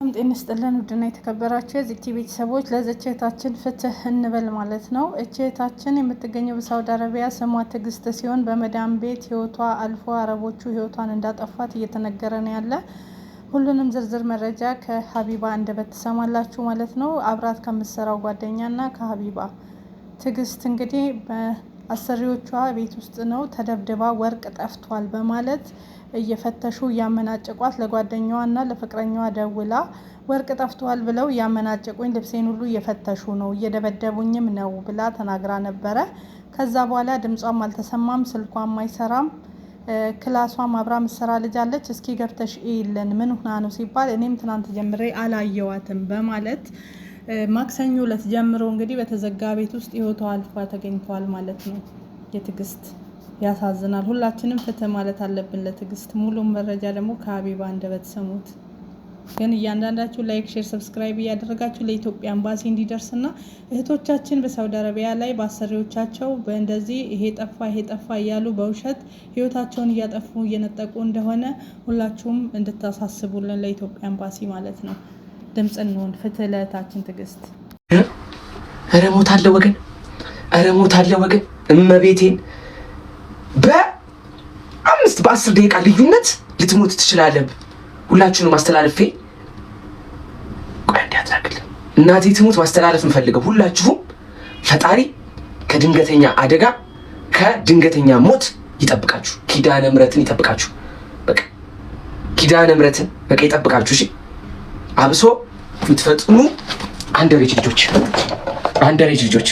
ጤና ይስጥልን ውድና የተከበራችሁ የዚቲ ቤተሰቦች ለዘቼታችን ፍትህ እንበል ማለት ነው። እቼታችን የምትገኘው በሳውዲ አረቢያ ስሟ ትግስት ሲሆን በመዳም ቤት ህይወቷ አልፎ አረቦቹ ህይወቷን እንዳጠፋት እየተነገረ ነው ያለ። ሁሉንም ዝርዝር መረጃ ከሀቢባ አንደበት ትሰማላችሁ ማለት ነው። አብራት ከምትሰራው ጓደኛና ከሀቢባ ትግስት እንግዲህ በአሰሪዎቿ ቤት ውስጥ ነው ተደብድባ ወርቅ ጠፍቷል በማለት እየፈተሹ ያመናጨቋት ለጓደኛዋና ለፍቅረኛዋ ደውላ ወርቅ ጠፍቷል ብለው ያመናጨቁኝ ልብሴን ሁሉ እየፈተሹ ነው እየደበደቡኝም ነው ብላ ተናግራ ነበረ። ከዛ በኋላ ድምጿም አልተሰማም ስልኳም አይሰራም። ክላሷም አብራ ምሰራ ልጅ አለች እስኪ ገብተሽ ይልን ምን ሆና ነው ሲባል እኔም ትናንት ጀምሬ አላየዋትም በማለት ማክሰኞ ዕለት ጀምሮ እንግዲህ በተዘጋ ቤት ውስጥ ህይወቷ አልፏ ተገኝቷል ማለት ነው። የትግስት ያሳዝናል። ሁላችንም ፍትህ ማለት አለብን ለትግስት። ሙሉ መረጃ ደግሞ ከሀቢባ አንደበት ሰሙት። ግን እያንዳንዳችሁ ላይክ፣ ሼር፣ ሰብስክራይብ እያደረጋችሁ ለኢትዮጵያ ኤምባሲ እንዲደርስና እህቶቻችን በሳውዲ አረቢያ ላይ በአሰሪዎቻቸው በእንደዚህ ይሄ ጠፋ እያሉ በውሸት ህይወታቸውን እያጠፉ እየነጠቁ እንደሆነ ሁላችሁም እንድታሳስቡልን ለኢትዮጵያ ኤምባሲ ማለት ነው። ድምጽ እንሆን። ፍትህ ለእህታችን ትግስት። ኧረ ሞታለ ወገን እመቤቴን በ10 ደቂቃ ልዩነት ልትሞት ትችላለህ። ሁላችሁንም ማስተላለፌ ቆይ እንዲያትራግል እናቴ ትሞት ማስተላለፍ እንፈልገው ሁላችሁም ፈጣሪ ከድንገተኛ አደጋ ከድንገተኛ ሞት ይጠብቃችሁ። ኪዳነ ምሕረትን ይጠብቃችሁ። በቃ ኪዳነ ምሕረትን በቃ ይጠብቃችሁ። እሺ አብሶ የምትፈጥኑ አንደሬጅ ልጆች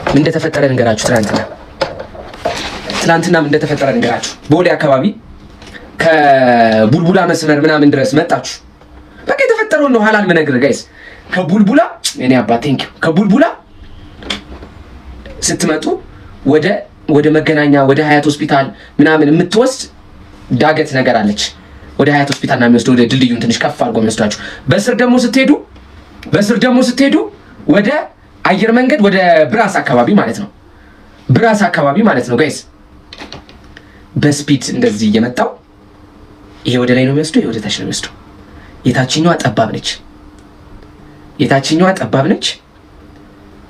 ምን እንደተፈጠረ ንገራችሁ። ትናንትና ምን እንደተፈጠረ ንገራችሁ። ቦሌ አካባቢ ከቡልቡላ መስመር ምናምን ድረስ መጣችሁ። በቃ የተፈጠረውን ነው ሐላል ምነግርህ ጋይስ። ከቡልቡላ እኔ አባት ቴንክ ዩ ከቡልቡላ ስትመጡ ወደ መገናኛ ወደ ሀያት ሆስፒታል ምናምን የምትወስድ ዳገት ነገር አለች። ወደ ሀያት ሆስፒታል ነው የሚወስደው። ወደ ድልድዩን ትንሽ ከፍ አድርጎ የሚወስዳችሁ። በስር ደግሞ ስትሄዱ ወደ አየር መንገድ ወደ ብራስ አካባቢ ማለት ነው ጋይስ። በስፒድ እንደዚህ እየመጣው ይሄ ወደ ላይ ነው የሚወስደው፣ ይሄ ወደ ታች ነው የሚወስደው። የታችኛዋ ጠባብ ነች።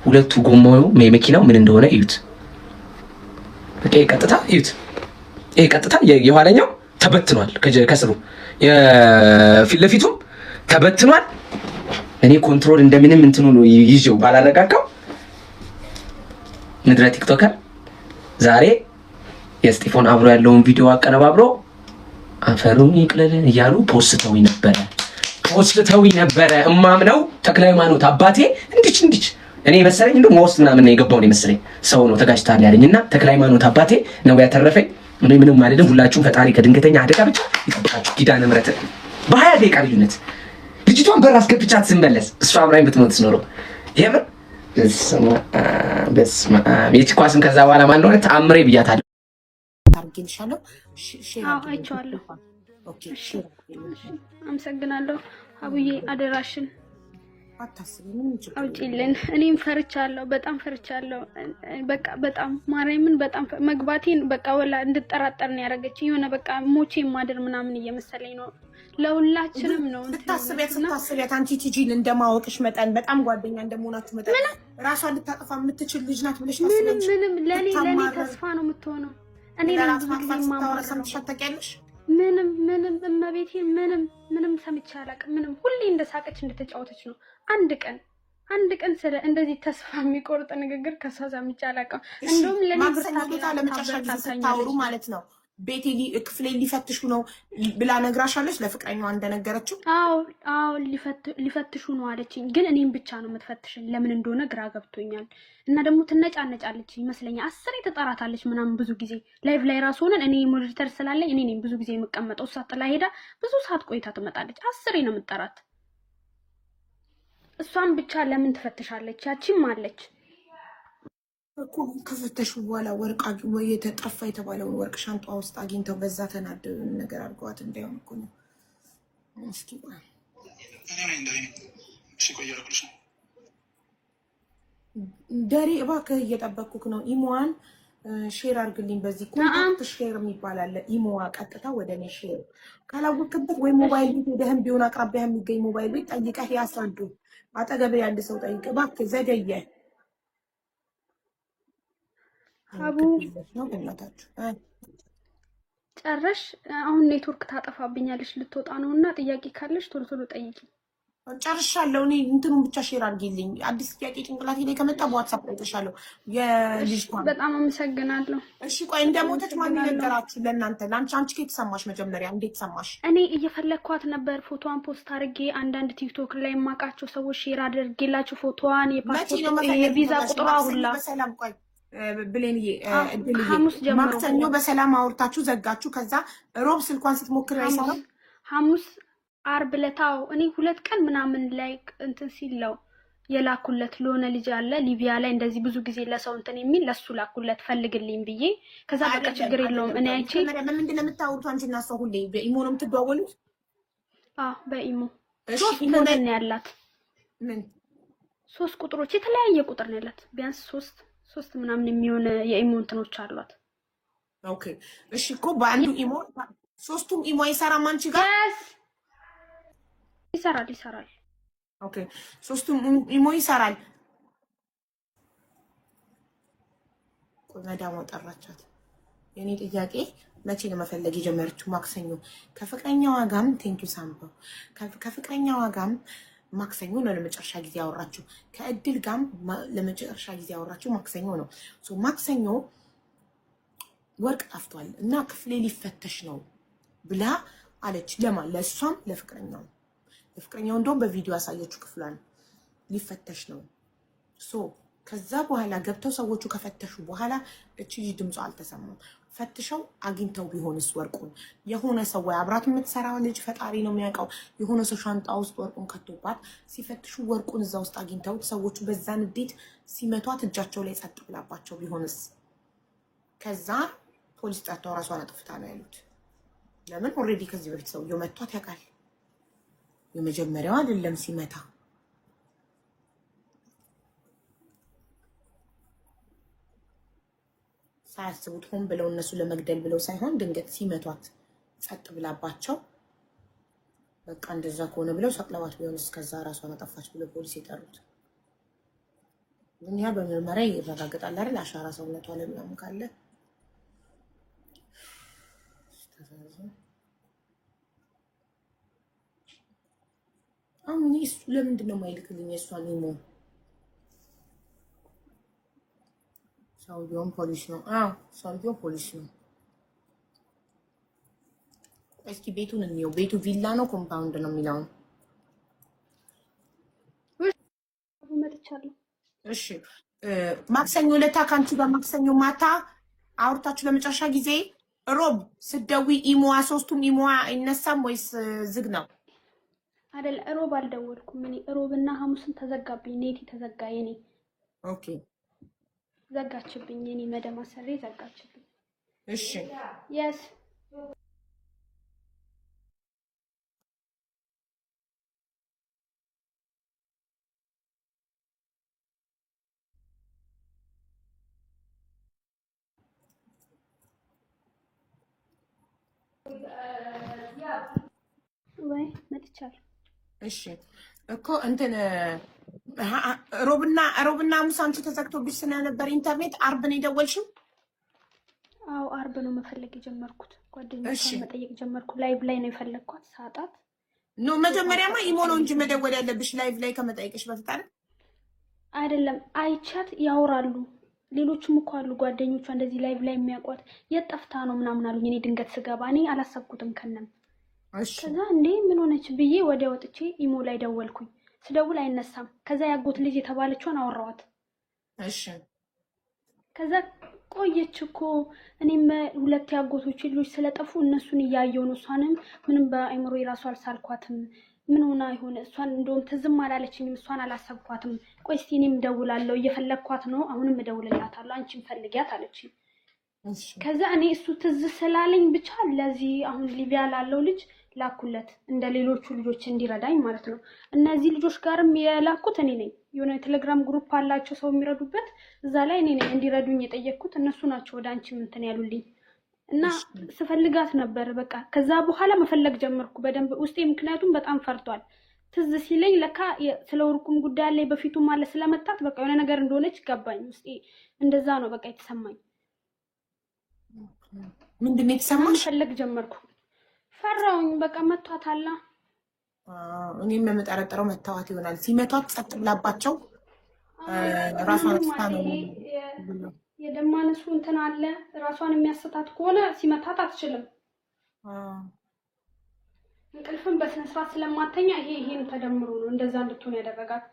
ሁለቱ ጎማው መኪናው ምን እንደሆነ እዩት። በቃ ይሄ ቀጥታ የኋለኛው ተበትኗል። ከስሩ የፊት ለፊቱም ተበትኗል። እኔ ኮንትሮል እንደምንም እንትኑ ነው ይዤው ባላረጋጋው ምድረ ቲክቶከር ዛሬ የስጢፎን አብሮ ያለውን ቪዲዮ አቀነባብሮ አፈሩን ይቅለልን እያሉ ፖስተውኝ ነበረ። እማምነው ተክለ ሃይማኖት አባቴ እንዲች እኔ መሰለኝ እንደው መውስጥ ምናምን ነው የገባው ነው መሰለኝ ሰው ነው ተጋጭታል ያለኝና ተክለ ሃይማኖት አባቴ ነው ያተረፈኝ። እኔ ምንም አይደለም። ሁላችሁም ፈጣሪ ከድንገተኛ አደጋ ብቻ ይጠብቃችሁ። ኪዳነ ምሕረት በ20 ደቂቃ ልዩነት ልጅቷን በር አስገብቻት ስመለስ እሷ አብራኝ ብትሞት ኖሮ የምር በስመ አብ የቺኳስም ከዛ በኋላ ማን እንደሆነ ተአምሬ ብያታለሁ። ታርጌልሻለሁ አይቼዋለሁ። አመሰግናለሁ አቡዬ። አደራሽን አውጪልን። እኔም ፈርቻለሁ፣ በጣም ፈርቻለሁ። በቃ በጣም ማርያምን በጣም መግባቴን በቃ ወላ እንድጠራጠር ነው ያደረገችኝ። የሆነ በቃ ሞቼ ማደር ምናምን እየመሰለኝ ነው። ለሁላችንም ነው ስታስቢያት አንቺ ቲጂን እንደማወቅሽ መጠን በጣም ጓደኛ እንደመሆናችሁ መጠን ራሷን ልታጠፋ የምትችል ልጅ ናት ብለሽ ታስቢያለሽ? ምንም ለኔ ተስፋ ነው የምትሆነው። እኔ ለራስ ማጥፋት ሰምተሻት ታውቂያለሽ? እመቤቴ ምንም ሰምቼ አላውቅም። ምንም ሁሌ እንደሳቀች እንደተጫወተች ነው። አንድ ቀን ስለ እንደዚህ ተስፋ የሚቆርጥ ንግግር ከሷ ሰምቼ አላውቅም። እንደውም ለኔ ለመጨረሻ ጊዜ ስታወሩ ማለት ነው ቤቴ ክፍሌ ሊፈትሹ ነው ብላ ነግራሻለች? ለፍቅረኛዋ እንደነገረችው? አዎ ሊፈትሹ ነው አለችኝ። ግን እኔም ብቻ ነው የምትፈትሽኝ። ለምን እንደሆነ ግራ ገብቶኛል። እና ደግሞ ትነጫነጫለች ይመስለኛል። 10 ተጣራታለች ምናምን። ብዙ ጊዜ ላይቭ ላይ ራሱ ሆነን እኔ ሞኒተር ስላለኝ እኔ ነኝ ብዙ ጊዜ የምቀመጠው። እሷ ጥላ ሄዳ ብዙ ሰዓት ቆይታ ትመጣለች። 10 ነው የምትጠራት። እሷን ብቻ ለምን ትፈትሻለች? ያቺም አለች እኮ ከፈተሹ በኋላ ወርቅ ወይ የተጠፋ የተባለውን ወርቅ ሻንጣ ውስጥ አግኝተው በዛ ተናደው ነገር አድርገዋት እንዳይሆን እኮ ነው። እስኪ ደሬ እባክህ እየጠበቅኩህ ነው። ኢሞዋን ሼር አድርግልኝ። በዚህ ኮንታክት ሼር የሚባል አለ። ኢሞዋ ቀጥታ ወደ እኔ ሼር ካላወቅበት ወይ ሞባይል ቤት ሄደህም ቢሆን አቅራቢያ የሚገኝ ሞባይል ቤት ጠይቀህ ያስረዱ። አጠገብ ያለ ሰው ጠይቅ እባክህ። ዘገየ ሀቡ ጨረሽ? አሁን ኔትወርክ ታጠፋብኛለሽ ልትወጣ ነውና ጥያቄ ካለሽ ቶሎ ቶሎ ጠይቂ። ጨርሻለሁ። እኔ እንትኑን ብቻ ሼር አድርጊልኝ። አዲስ ጥያቄ ጭንቅላቴ ላይ ከመጣ በዋትስአፕ ላይ ተሻለው የልጅ በጣም አመሰግናለሁ። እሺ ቆይ እንደሞተች ማን ነገራችሁ ለእናንተ? አንቺ ከየት ሰማሽ? መጀመሪያ እንዴት ሰማሽ? እኔ እየፈለግኳት ነበር። ፎቶዋን ፖስት አድርጌ አንዳንድ ቲክቶክ ላይ የማውቃቸው ሰዎች ሼር አድርጌላችሁ ፎቶዋን፣ የፓስፖርት፣ የቪዛ ቁጥሯ ሁላ። በሰላም ቆይ ብሌንዬ ማክሰኞ በሰላም አውርታችሁ ዘጋችሁ። ከዛ ሮብ ስልኳን ስትሞክር አይሰራም። ሐሙስ አርብ ለታው እኔ 2 ቀን ምናምን ላይ እንትን ሲለው የላኩለት ለሆነ ልጅ አለ ሊቢያ ላይ እንደዚህ ብዙ ጊዜ ለሰው እንትን የሚል ለሱ ላኩለት ፈልግልኝ ብዬ። ከዛ በቃ ችግር የለውም እኔ አይቼ ምንድን ነው የምታወሩት አንቺና እሷ? ሁሌ በኢሞ ነው የምትደዋወሉት? በኢሞ 3 ቁጥር ነው ያላት። ምን 3 ቁጥሮች የተለያየ ቁጥር ነው ያላት። ቢያንስ 3 ምናምን የሚሆን የኢሞ እንትኖች አሏት። ኦኬ እሺ እኮ በአንዱ ኢሞ 3ቱም ኢሞ አይሰራም አንቺ ጋር? ይሰራል። ኦኬ 3ቱም ኢሞ ይሰራል። ቆይ መዳሟ ጠራቻት። የኔ ጥያቄ መቼ ነው መፈለግ የጀመረችው? ማክሰኞ ከፍቅረኛዋ ጋርም ቴንኪው ሳምባው ከፍቅረኛዋ ጋርም ማክሰኞ ነው ለመጨረሻ ጊዜ ያወራችሁ። ከእድል ጋርም ለመጨረሻ ጊዜ ያወራችሁ ማክሰኞ ነው። ማክሰኞ ወርቅ ጠፍቷል እና ክፍሌ ሊፈተሽ ነው ብላ አለች። ለማን? ለእሷም ለፍቅረኛው። ለፍቅረኛው እንደውም በቪዲዮ ያሳየችው ክፍሏን ሊፈተሽ ነው። ከዛ በኋላ ገብተው ሰዎቹ ከፈተሹ በኋላ እቺ ልጅ ድምጿ አልተሰማም። ፈትሸው አግኝተው ቢሆንስ ወርቁን? የሆነ ሰው ወይ አብራት የምትሰራው ልጅ ፈጣሪ ነው የሚያውቀው፣ የሆነ ሰው ሻንጣ ውስጥ ወርቁን ከቶባት ሲፈትሹ ወርቁን እዛ ውስጥ አግኝተውት ሰዎቹ በዛ ንዴት ሲመቷት እጃቸው ላይ ጸጥ ብላባቸው ቢሆንስ? ከዛ ፖሊስ ጠርተው ራሷን አጥፍታ ነው ያሉት። ለምን? ኦልሬዲ ከዚህ በፊት ሰውየው መቷት ያውቃል። የመጀመሪያው አይደለም ሲመታ። ሳያስቡት ሆን ብለው እነሱ ለመግደል ብለው ሳይሆን ድንገት ሲመቷት ጸጥ ብላባቸው በቃ እንደዛ ከሆነ ብለው ሰቅለዋት ቢሆንስ? ከዛ ራሷን አጠፋች ብለው ፖሊስ የጠሩት። ያ በምርመራ ይረጋገጣል አይደል? አሻራ ሰውነቷ ላይ ምናምን ካለ አሁን እሱ ለምንድን ነው የማይልክልኝ የእሷን ኢሞ? ሰውየውም ፖሊስ ነው። ሰውየው ፖሊስ ነው። እስኪ ቤቱን እንየው። ቤቱ ቪላ ነው ኮምፓውንድ ነው የሚለውን? እሺ ማክሰኞ ለታ ካንቺ ጋር ማክሰኞ ማታ አውርታችሁ ለመጨረሻ ጊዜ ሮብ ስትደውይ ኢሞዋ 3ቱም ኢሞዋ አይነሳም ወይስ ዝግ ነው? አይደል ሮብ አልደወልኩም እኔ። ሮብና ሐሙስን ተዘጋብኝ። ኔቲ ተዘጋ የኔ። ኦኬ ዘጋችብኝ የኔ መደማ ሰሬ ዘጋችብኝ። እሺ የስ ወይ መጥቻለሁ። እሺ እኮ እንትን ሮብና ሐሙስ አንቺ ተዘግቶብሽ ስለነበር ኢንተርኔት አርብ ነው የደወልሽው? አዎ አርብ ነው መፈለግ የጀመርኩት። ጓደኞቿን መጠየቅ ጀመርኩ። ላይቭ ላይ ነው የፈለግኳት ሳጣት። ኖ መጀመሪያማ ኢሞ ነው እንጂ መደወል ያለብሽ ላይቭ ላይ ከመጠየቅሽ በፊት አይደለም። አይቻት ያወራሉ። ሌሎችም እኮ አሉ ጓደኞቿ እንደዚህ ላይቭ ላይ የሚያውቋት። የት ጠፍታ ነው ምናምን አሉኝ። እኔ ድንገት ስገባ እኔ አላሰብኩትም ከነም። ከዛ እንዴ ምን ሆነች ብዬ ወዲያ ወጥቼ ኢሞ ላይ ደወልኩኝ። ስደውል አይነሳም። ከዛ ያጎት ልጅ የተባለችውን አወራዋት። እሺ ከዛ ቆየች እኮ እኔም 2 ያጎቶች ልጆች ስለጠፉ እነሱን እያየሁ ነው። እሷንም ምንም በአይምሮ የራሱ አልሳልኳትም። ምን ሆና ይሆን? እሷን እንደውም ትዝም አላለችኝም። እሷን አላሰብኳትም። ቆይ እስኪ እኔም እደውላለሁ፣ እየፈለግኳት ነው፣ አሁንም እደውልላታለሁ፣ አንቺም ፈልጊያት አለችኝ። ከዛ እኔ እሱ ትዝ ስላለኝ ብቻ ለዚህ አሁን ሊቢያ ላለው ልጅ ላኩለት እንደ ሌሎቹ ልጆች እንዲረዳኝ ማለት ነው። እነዚህ ልጆች ጋርም የላኩት እኔ ነኝ። የሆነ ቴሌግራም ግሩፕ አላቸው ሰው የሚረዱበት፣ እዛ ላይ እኔ ነኝ እንዲረዱኝ የጠየቅኩት። እነሱ ናቸው ወደ አንቺ እንትን ያሉልኝ እና ስፈልጋት ነበር። በቃ ከዛ በኋላ መፈለግ ጀመርኩ በደንብ ውስጤ፣ ምክንያቱም በጣም ፈርቷል። ትዝ ሲለኝ ለካ ስለ ወርቁም ጉዳይ ላይ በፊቱ ማለት ስለመጣት በቃ የሆነ ነገር እንደሆነች ገባኝ ውስጤ። እንደዛ ነው በቃ የተሰማኝ። ምንድነው የተሰማሽ? መፈለግ ጀመርኩ። ፈራውኝ በቃ መቷታላ። እኔም የምጠረጥረው መታወት ይሆናል። ሲመቷት ጸጥ ብላባቸው ራሷን አጥታ ነው። የደም ማነሱ እንትን አለ። ራሷን የሚያስታት ከሆነ ሲመታት አትችልም። እንቅልፍም በስነ ስርዓት ስለማተኛ ይሄን ተደምሮ ነው እንደዛ እንድትሆን ያደረጋት።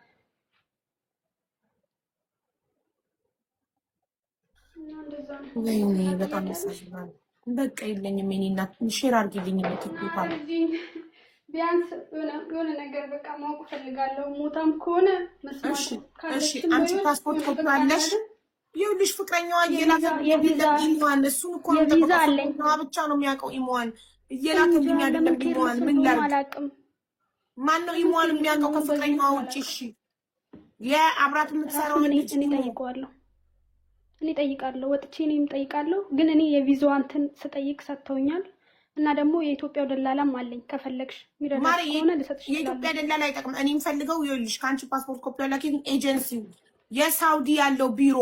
ወይኔ በጣም ያሳዝናል። በቃ የለኝም የኔ እናት ሼር አድርጊልኝ ነው ትብታል። ቢያንስ የሆነ ነገር በቃ ማወቅ ፈልጋለሁ። ሞታም ከሆነ መስማት እሺ አንቺ ፓስፖርት ኮፒ አለሽ? ይኸውልሽ ፍቅረኛዋ ኢሞዋን እሱን እኮ ነው ብቻ ነው የሚያውቀው። ኢሞዋን እየላከልኝ አይደለም። ኢሞዋን ምን ላድርግ? ማን ነው ኢሞዋን የሚያውቀው ከፍቅረኛዋ ውጪ? እሺ የአብራት የምትሰራው እኔ ጠይቃለሁ፣ ወጥቼ እኔም ጠይቃለሁ። ግን እኔ የቪዛዋን እንትን ስጠይቅ ሰጥተውኛል። እና ደግሞ የኢትዮጵያው ደላላም አለኝ። ከፈለግሽ ሚረዳሽ ከሆነ ልሰጥሽ ይችላል። የኢትዮጵያ ደላላ አይጠቅም። እኔ የምፈልገው ይኸውልሽ ከአንቺ ፓስፖርት ኮፒ ያላከኝ ኤጀንሲው የሳውዲ ያለው ቢሮ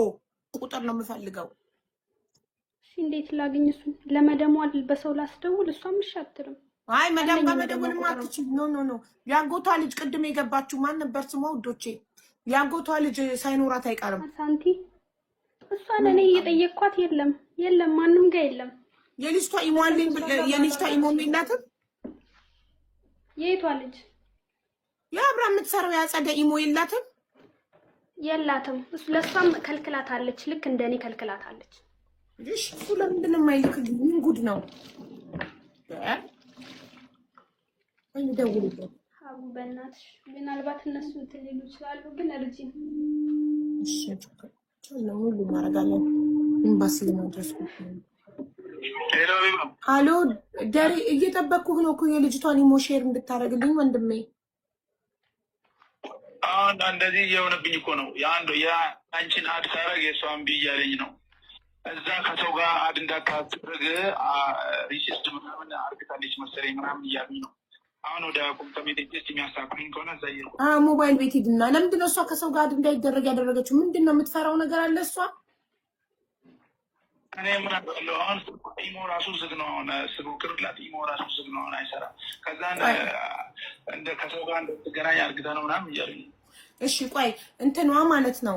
ቁጥር ነው የምፈልገው። እሺ እንዴት ላግኝ? እሱ ለመደሙ በሰው ላስደውል? እሷም አትልም። አይ መዳም ጋር መደወልም አትችል። ኖ ያጎቷ ልጅ ቅድም የገባችሁ ማን ነበር ስሟ? ውዶቼ ያጎቷ ልጅ ሳይኖራት አይቀርም። ሳንቲ እሷን እኔ እየጠየቅኳት የለም ማንም ጋር የለም። የልጅቷ ኢሞልኝ የልጅቷ ኢሞም የላትም። የቷ ልጅ የአብራ የምትሰራው ያጸደ ኢሞ የላትም። እሱ ለሷም ከልክላታለች፣ ልክ እንደኔ ከልክላታለች። እሺ እሱ ለምንድን ነው የማይልክልኝ? ምን ጉድ ነው? ወይ ደውልልኝ አቡ በእናትሽ። ምናልባት እነሱ እንትን ሊሉ ይችላሉ፣ ግን እርጂ። እሺ ነው ሁሉ ማረጋለን ኤምባሲ ለማድረስ ነው። አሎ ደሪ እየጠበቅኩህ ነው እኮ የልጅቷን ኢሞ ሼር እንድታረግልኝ ወንድሜ። እንደዚህ እየሆነብኝ እኮ ነው። የአንቺን አድ ሳረግ የእሷን ብያለኝ ነው። እዛ ከሰው ጋር አድ እንዳታደርግ ሪሲስት ምናምን አርግታለች መሰለኝ ምናምን እያሉኝ ነው። አሁን ወደ ኮምፒውተር ቴክስት የሚያሳኩኝ ከሆነ እዛ ሞባይል ቤት ሂድና። ለምንድን ነው እሷ ከሰው ጋር አድ እንዳይደረግ ያደረገችው? ምንድን ነው የምትፈራው ነገር አለ እሷ? እኔ ምን አውቃለሁ። አሁን ኢሞ ራሱ ዝግ ነው። አሁን ስሞክርላት ኢሞ ራሱ ዝግ ነው፣ አሁን አይሰራም። ከዛ እንደ ከሰው ጋር እንደተገናኝ አርግታ ነው ምናምን እያሉኝ። እሺ ቆይ እንትኗ ማለት ነው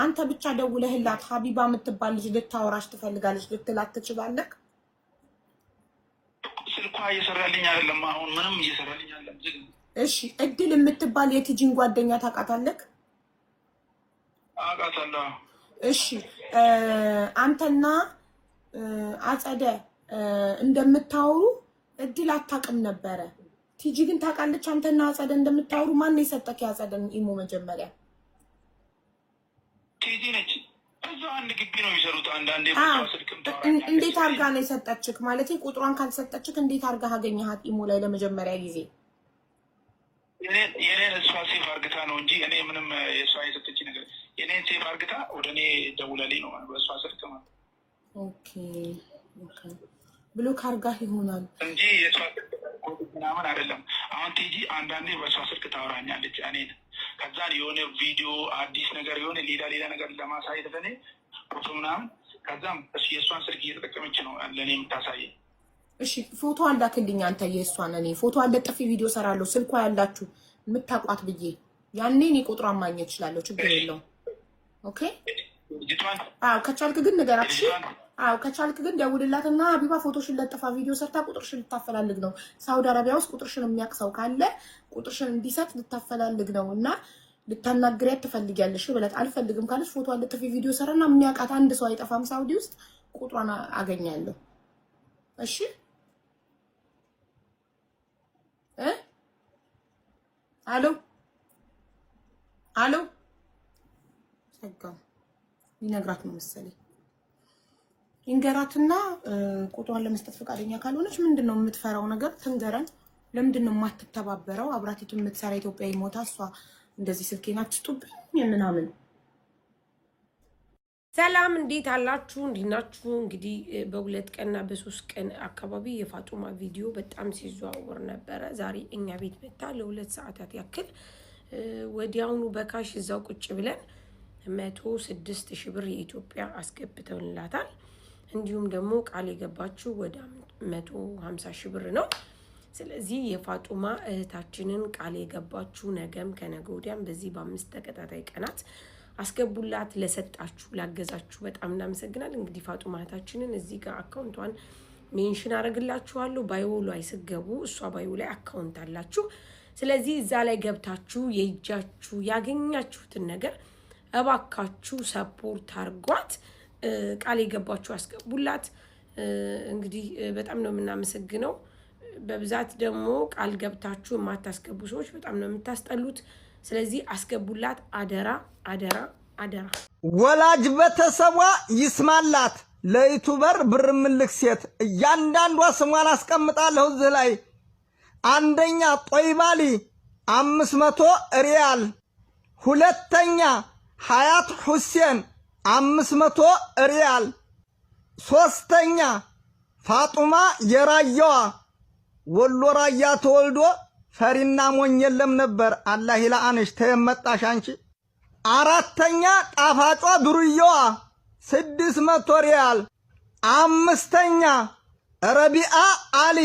አንተ ብቻ ደውለህላት ሀቢባ የምትባል ልጅ ልታወራሽ ትፈልጋለች ልትላት ትችላለህ? ስልኳ እየሰራልኝ አይደለም። አሁን ምንም እየሰራልኝ አይደለም፣ ዝግ ነው። እሺ እድል የምትባል የቲጂን ጓደኛ ታውቃታለህ? አውቃታለሁ። እሺ አንተና አጸደ እንደምታወሩ እድል አታውቅም ነበረ። ቲጂ ግን ታውቃለች አንተና አጸደ እንደምታወሩ። ማን ነው የሰጠክ የአጸደን ኢሞ? መጀመሪያ ቲጂ ነች። እዛ አንድ ግቢ ነው የሚሰሩት። አንዳንዴ ስልክም እንዴት አድርጋ ነው የሰጠችክ? ማለት ቁጥሯን ካልሰጠችክ እንዴት አድርጋ አገኘሃት ኢሞ ላይ ለመጀመሪያ ጊዜ? የኔን እሷ ሴፍ አርግታ ነው እንጂ እኔ ምንም የእሷ የሰጠች ነገር የኔን ሴፍ አርግታ ወደ እኔ ደውለልኝ ነው በእሷ ስልክ ማለት። ኦኬ ብሎክ አርጋህ ይሆናል እንጂ የእሷ ስልክ ምናምን አይደለም። አሁን ቲጂ አንዳንዴ በእሷ ስልክ ታወራኛለች እኔን። ከዛን የሆነ ቪዲዮ አዲስ ነገር የሆነ ሌላ ነገር ለማሳየት ለኔ ፎቶ ምናምን፣ ከዛም የእሷን ስልክ እየተጠቀመች ነው ለእኔ የምታሳየኝ። እሺ ፎቶ አላክልኝ አንተ የእሷን። እኔ ፎቶ አለጥፊ ቪዲዮ ሰራለሁ ስልኳ ያላችሁ የምታውቋት ብዬ ያኔ እኔ ቁጥሯን ማግኘት እችላለሁ። ችግር የለውም። ኦኬ አዎ ከቻልክ ግን ንገራት። እሺ አዎ ከቻልክ ግን ደውልላትና ሀቢባ ፎቶሽን ለጥፋ ቪዲዮ ሰርታ ቁጥርሽን ልታፈላልግ ነው። ሳውዲ አረቢያ ውስጥ ቁጥርሽን የሚያውቅ ሰው ካለ ቁጥርሽን እንዲሰጥ ልታፈላልግ ነው እና ልታናግሪያት ትፈልጊያለሽ ብለት። አልፈልግም ካለች ፎቶ አለጥፊ ቪዲዮ ሰራና የሚያውቃት አንድ ሰው አይጠፋም ሳውዲ ውስጥ ቁጥሯን አገኛለሁ። እሺ አሎ አሎ ሰጋ ሊነግራት ነው መሰለኝ። ይንገራትና ቁጥሯን ለመስጠት ፈቃደኛ ካልሆነች ምንድነው የምትፈራው ነገር ትንገረን። ለምንድነው የማትተባበረው? አብራቲቱ የምትሰራ ኢትዮጵያዊ ሞታ እሷ እንደዚህ ስልኬን አትስጡብኝ ምናምን። ሰላም እንዴት አላችሁ? እንዲናችሁ እንግዲህ በሁለት ቀንና በሶስት ቀን አካባቢ የፋጡማ ቪዲዮ በጣም ሲዘዋወር ነበረ። ዛሬ እኛ ቤት መጣ ለሁለት ሰዓታት ያክል ወዲያውኑ በካሽ እዛው ቁጭ ብለን 106,000 ብር የኢትዮጵያ አስገብተውላታል። እንዲሁም ደግሞ ቃል የገባችሁ ወደ 150,000 ብር ነው። ስለዚህ የፋጡማ እህታችንን ቃል የገባችሁ ነገም ከነገ ወዲያም በዚህ በ5 ተከታታይ ቀናት አስገቡላት። ለሰጣችሁ ላገዛችሁ በጣም እናመሰግናለን። እንግዲህ ፋጡማ እህታችንን እዚህ ጋር አካውንቷን ሜንሽን አደርግላችኋለሁ። ባዮ ላይ ስገቡ እሷ ባዮ ላይ አካውንት አላችሁ። ስለዚህ እዛ ላይ ገብታችሁ የእጃችሁ ያገኛችሁትን ነገር እባካችሁ ሰፖርት አርጓት። ቃል የገባችሁ አስገቡላት። እንግዲህ በጣም ነው የምናመሰግነው። በብዛት ደግሞ ቃል ገብታችሁ የማታስገቡ ሰዎች በጣም ነው የምታስጠሉት። ስለዚህ አስገቡላት። አደራ አደራ አደራ። ወላጅ ቤተሰቧ ይስማላት። ለዩቲዩበር ብር ምልክ ሴት እያንዳንዷ ስሟን አስቀምጣለሁ እዚህ ላይ። አንደኛ ጦይባሊ 500 ሪያል፣ ሁለተኛ ሀያት ሁሴን 500 ሪያል፣ ሶስተኛ ፋጡማ የራያዋ ወሎ ራያ ተወልዶ ፈሪና ሞኝ የለም ነበር አላህ ይላአንሽ ተየመጣሽ አንቺ። አራተኛ ጣፋጯ ዱርየዋ 600 ሪያል፣ አምስተኛ ረቢአ አሊ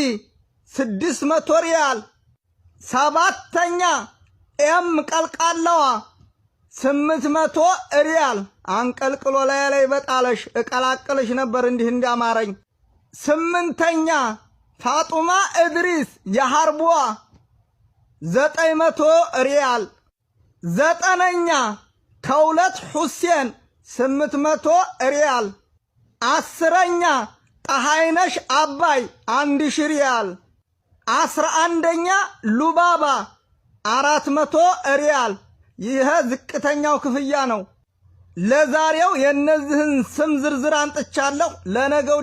600 ሪያል፣ ሰባተኛ ኤም ቀልቃላዋ 800 ሪያል። አንቀልቅሎ ላይ በጣለሽ እቀላቅልሽ ነበር እንዲህ እንዳማረኝ። ስምንተኛ ፋጡማ እድሪስ የሐርቡዋ 900 ሪያል። ዘጠነኛ ተውለት ሁሴን 800 ሪያል። አስረኛ ጠሃይነሽ አባይ 1000 ሪያል። 11ኛ ሉባባ 400 ሪያል። ይሄ ዝቅተኛው ክፍያ ነው። ለዛሬው የነዚህን ስም ዝርዝር አንጥቻለሁ። ለነገው